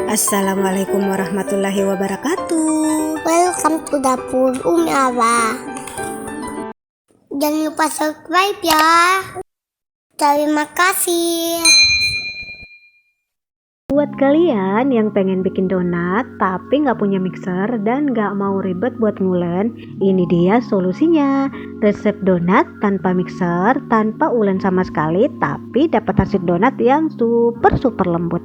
Assalamualaikum warahmatullahi wabarakatuh. Welcome to dapur Umi Awa. Jangan lupa subscribe ya. Terima kasih. Buat kalian yang pengen bikin donat tapi nggak punya mixer dan nggak mau ribet buat ngulen, ini dia solusinya. Resep donat tanpa mixer, tanpa ulen sama sekali, tapi dapat hasil donat yang super lembut.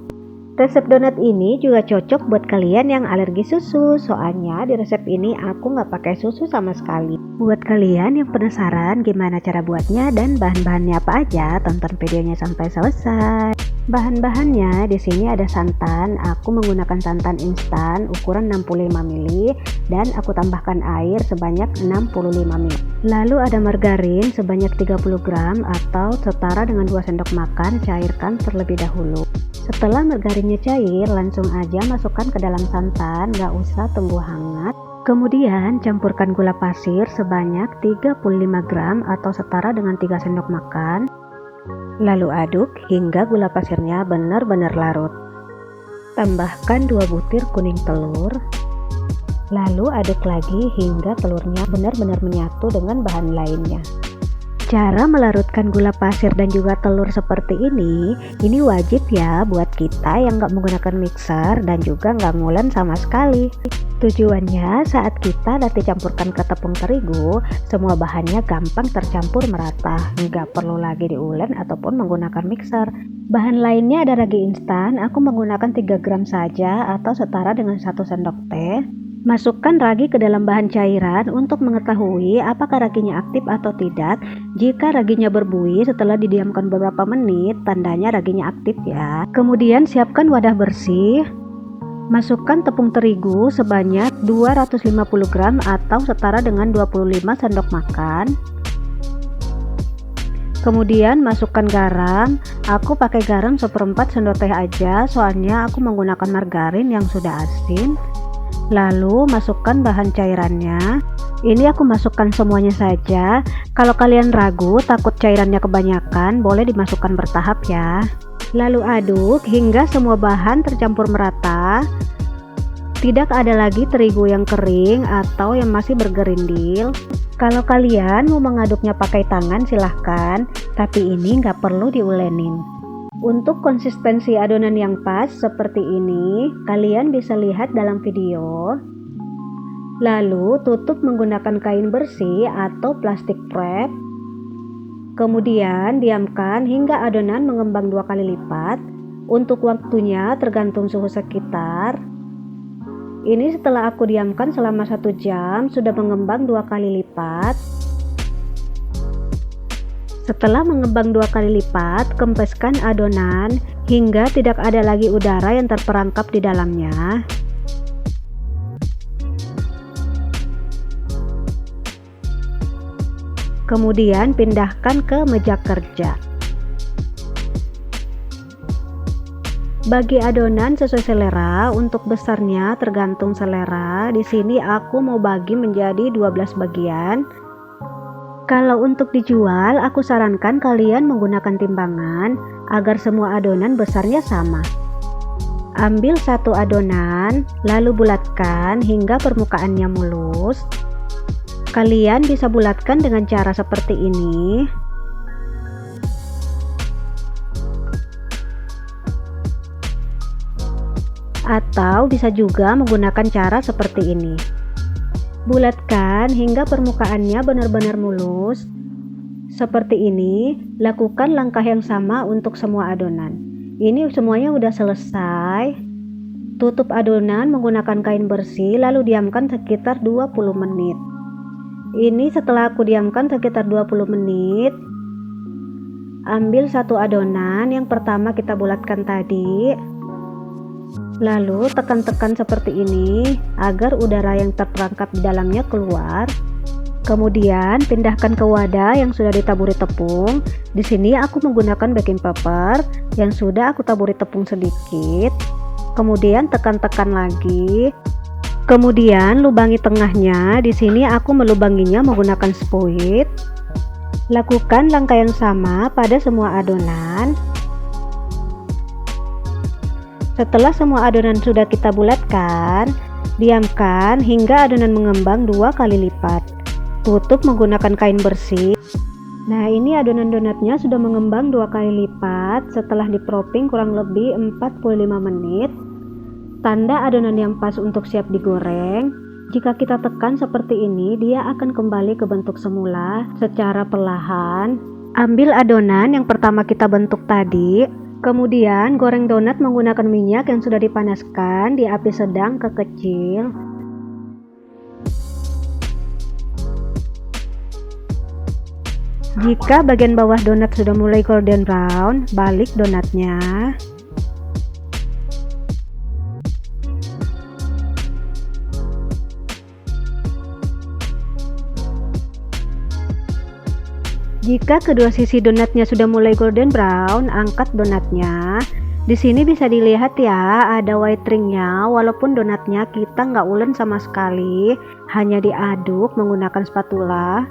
Resep donat ini juga cocok buat kalian yang alergi susu, soalnya di resep ini aku nggak pakai susu sama sekali. Buat kalian yang penasaran gimana cara buatnya dan bahan-bahannya apa aja, tonton videonya sampai selesai. Bahan-bahannya di sini ada santan, aku menggunakan santan instan ukuran 65 ml dan aku tambahkan air sebanyak 65 ml. Lalu ada margarin sebanyak 30 gram atau setara dengan 2 sendok makan, cairkan terlebih dahulu. Setelah margarinnya cair, langsung aja masukkan ke dalam santan, gak usah tunggu hangat. Kemudian campurkan gula pasir sebanyak 35 gram atau setara dengan 3 sendok makan. Lalu aduk hingga gula pasirnya benar-benar larut. Tambahkan 2 butir kuning telur. Lalu aduk lagi hingga telurnya benar-benar menyatu dengan bahan lainnya. Cara melarutkan gula pasir dan juga telur seperti ini wajib ya buat kita yang nggak menggunakan mixer dan juga nggak ngulen sama sekali. Tujuannya saat kita nanti campurkan ke tepung terigu, semua bahannya gampang tercampur merata, nggak perlu lagi diulen ataupun menggunakan mixer. Bahan lainnya ada ragi instan, aku menggunakan 3 gram saja atau setara dengan 1 sendok teh. Masukkan ragi ke dalam bahan cairan untuk mengetahui apakah raginya aktif atau tidak. Jika raginya berbuih setelah didiamkan beberapa menit, tandanya raginya aktif ya. Kemudian siapkan wadah bersih. Masukkan tepung terigu sebanyak 250 gram atau setara dengan 25 sendok makan. Kemudian masukkan garam. Aku pakai garam 1/4 sendok teh aja, soalnya aku menggunakan margarin yang sudah asin. Lalu masukkan bahan cairannya. Ini aku masukkan semuanya saja. Kalau kalian ragu takut cairannya kebanyakan, boleh dimasukkan bertahap ya. Lalu aduk hingga semua bahan tercampur merata. Tidak ada lagi terigu yang kering atau yang masih bergerindil. Kalau kalian mau mengaduknya pakai tangan silahkan, tapi ini nggak perlu diulenin. Untuk konsistensi adonan yang pas seperti ini, kalian bisa lihat dalam video. Lalu tutup menggunakan kain bersih atau plastik wrap. Kemudian diamkan hingga adonan mengembang 2 kali lipat. Untuk waktunya tergantung suhu sekitar. Ini setelah aku diamkan selama 1 jam, sudah mengembang 2 kali lipat. Setelah mengembang 2 kali lipat, kempeskan adonan hingga tidak ada lagi udara yang terperangkap di dalamnya. Kemudian pindahkan ke meja kerja. Bagi adonan sesuai selera, untuk besarnya tergantung selera. Di sini aku mau bagi menjadi 12 bagian. Kalau untuk dijual, aku sarankan kalian menggunakan timbangan agar semua adonan besarnya sama. Ambil 1 adonan, lalu bulatkan hingga permukaannya mulus. Kalian bisa bulatkan dengan cara seperti ini. Atau bisa juga menggunakan cara seperti ini. Bulatkan hingga permukaannya benar-benar mulus. Seperti ini, lakukan langkah yang sama untuk semua adonan. Ini semuanya udah selesai. Tutup adonan menggunakan kain bersih lalu diamkan sekitar 20 menit. Ini setelah aku diamkan sekitar 20 menit. Ambil 1 adonan yang pertama kita bulatkan tadi. Lalu tekan-tekan seperti ini agar udara yang terperangkap di dalamnya keluar. Kemudian pindahkan ke wadah yang sudah ditaburi tepung. Di sini aku menggunakan baking paper yang sudah aku taburi tepung sedikit. Kemudian tekan-tekan lagi. Kemudian lubangi tengahnya. Di sini aku melubanginya menggunakan spuit. Lakukan langkah yang sama pada semua adonan. Setelah semua adonan sudah kita bulatkan, diamkan hingga adonan mengembang 2 kali lipat. Tutup menggunakan kain bersih. Nah, ini adonan donatnya sudah mengembang 2 kali lipat setelah dipropping kurang lebih 45 menit. Tanda adonan yang pas untuk siap digoreng. Jika kita tekan seperti ini, dia akan kembali ke bentuk semula secara perlahan. Ambil adonan yang pertama kita bentuk tadi, kemudian goreng donat menggunakan minyak yang sudah dipanaskan di api sedang ke kecil. Jika bagian bawah donat sudah mulai golden brown, balik donatnya. Jika kedua sisi donatnya sudah mulai golden brown, angkat donatnya. Di sini bisa dilihat ya, ada white ringnya. Walaupun donatnya kita nggak ulen sama sekali, hanya diaduk menggunakan spatula.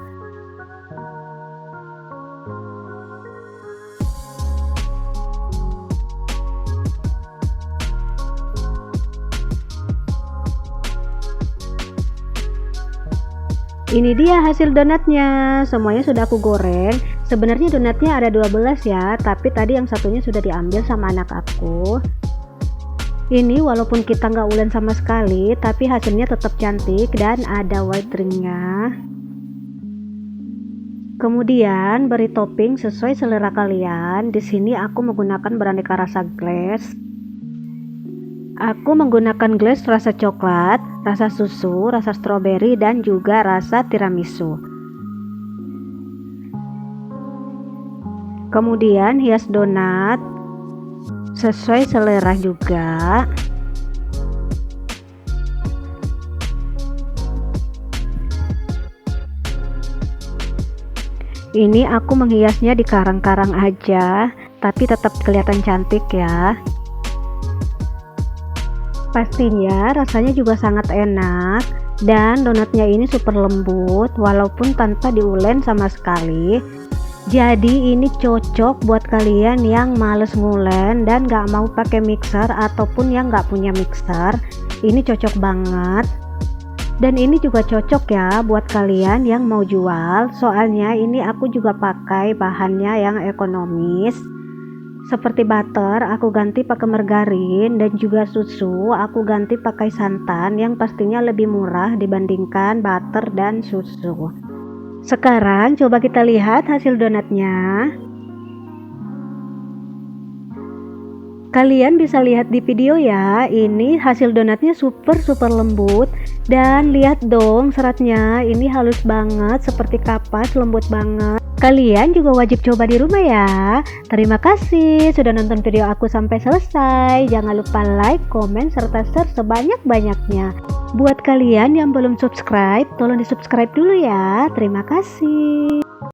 Ini dia hasil donatnya, semuanya sudah aku goreng. Sebenarnya donatnya ada 12 ya, tapi tadi yang satunya sudah diambil sama anak aku. Ini walaupun kita nggak ulen sama sekali, tapi hasilnya tetap cantik dan ada white ringnya. Kemudian beri topping sesuai selera kalian. Di sini aku menggunakan beraneka rasa glaze. Aku menggunakan glaze rasa coklat, rasa susu, rasa stroberi, dan juga rasa tiramisu. Kemudian hias donat sesuai selera juga. Ini aku menghiasnya di karang-karang aja, tapi tetap kelihatan cantik ya. Pastinya rasanya juga sangat enak dan donatnya ini super lembut walaupun tanpa diulen sama sekali. Jadi ini cocok buat kalian yang males ngulen dan gak mau pakai mixer ataupun yang gak punya mixer. Ini cocok banget. Dan ini juga cocok ya buat kalian yang mau jual. Soalnya ini aku juga pakai bahannya yang ekonomis. Seperti butter, aku ganti pakai margarin, dan juga susu, aku ganti pakai santan yang pastinya lebih murah dibandingkan butter dan susu. Sekarang coba kita lihat hasil donatnya. Kalian bisa lihat di video ya, ini hasil donatnya super lembut. Dan lihat dong seratnya, ini halus banget seperti kapas, lembut banget. Kalian juga wajib coba di rumah ya. Terima kasih sudah nonton video aku sampai selesai. Jangan lupa like, komen, serta share sebanyak-banyaknya. Buat kalian yang belum subscribe, tolong di subscribe dulu ya. Terima kasih.